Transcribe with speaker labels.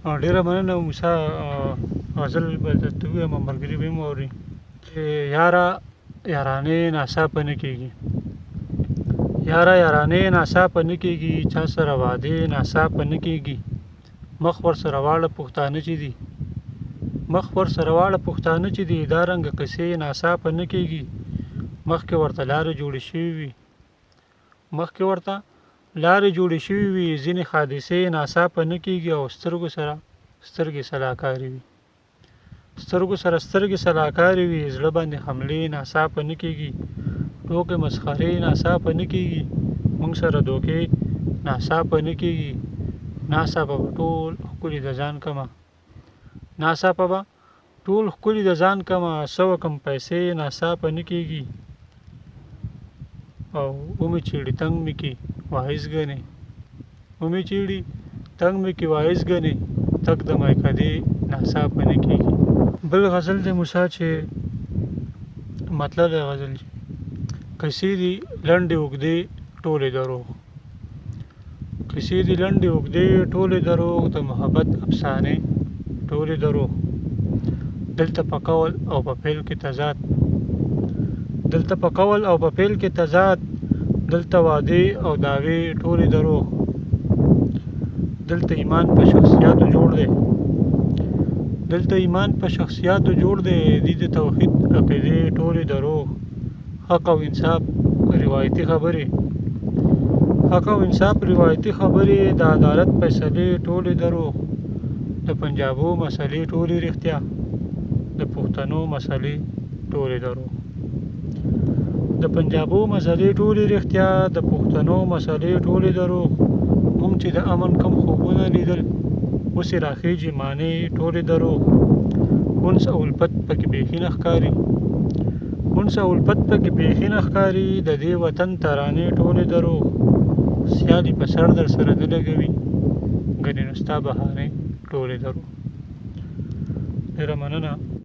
Speaker 1: ډېره مننه موسی. غزل به درته ووایم او ملګري به یې هم واوري. یاره یارانې ناڅاپه نه کېږي، یاره یارانې ناڅاپه نه کېږي، چا سره وعدې ناڅاپه نه کېږي. مخ ورسره واړه پښتانه چې دي، مخ ورسره واړه پښتانه چې دي، دا رنګه قصې ناڅاپه نه کېږي. مخکې ورته لارې جوړې شوې وي، مخکې ورته لارې جوړې شوې وي، ځینې حادثې ناڅاپه نه کېږي. او سترګو سره سترګې سلاکارې وي، سترګو سره سترګې سلاکارې وي، زړه باندې حملې ناڅاپه نه کېږي. ټوکې مسخرې ناڅاپه نه کېږي، موږ سره دوکې ناڅاپه نه کېږي. ناڅاپه به ټول ښکلي د ځان کمه، ناڅاپه به ټول ښکلي د ځان کمه، څه وکړم پیسې ناڅاپه نه کېږي. او ومې چیړي تنګ مې کړي واعظ ګڼې، ومې چیړي تنګ مې کړي واعظ ګڼې، تګ د میکدې ناڅاپه نه کېږي. بل غزل دی موسی چې مطلب دی غزل چې قصې دي لنډې اوږدې ټولې دروغ، قصې دي لنډې اوږدې ټولې دروغ، د محبت افسانې ټولې دروغ. دلته په قول او په فعل کې تضاد، دلته په قول او په فعل کې تضاد، دلته وعدې او دعوې ټولې دروغ. دلته ایمان په شخصیاتو جوړ دی، دلته ایمان په شخصیاتو جوړ دی، دي د توحید عقیدې ټولې دروغ. حق او انصاف روایتي خبرې، حق او انصاف روایتي خبرې، د عدالت فیصلې ټولې دروغ. د پنجابو مسلې ټولې رښتیا، د پښتنو مسلې ټولې دروغ. د پنجابو مسلې ټولې رښتیا، د پښتنو مسلې ټولې دروغ. موږ چې د امن کم خوبونه لیدل، اوس یې راخیږي معنې ټولې دروغ. انس او الفت پکې بیخي نه ښکاري، انس او الفت پکې بیخي نه ښکاري، د دې وطن ترانې ټولې دروغ. سیالي په سر در سره نه لګوي، ګنې نو ستا بهانې ټولې دروغ. ډېره مننه.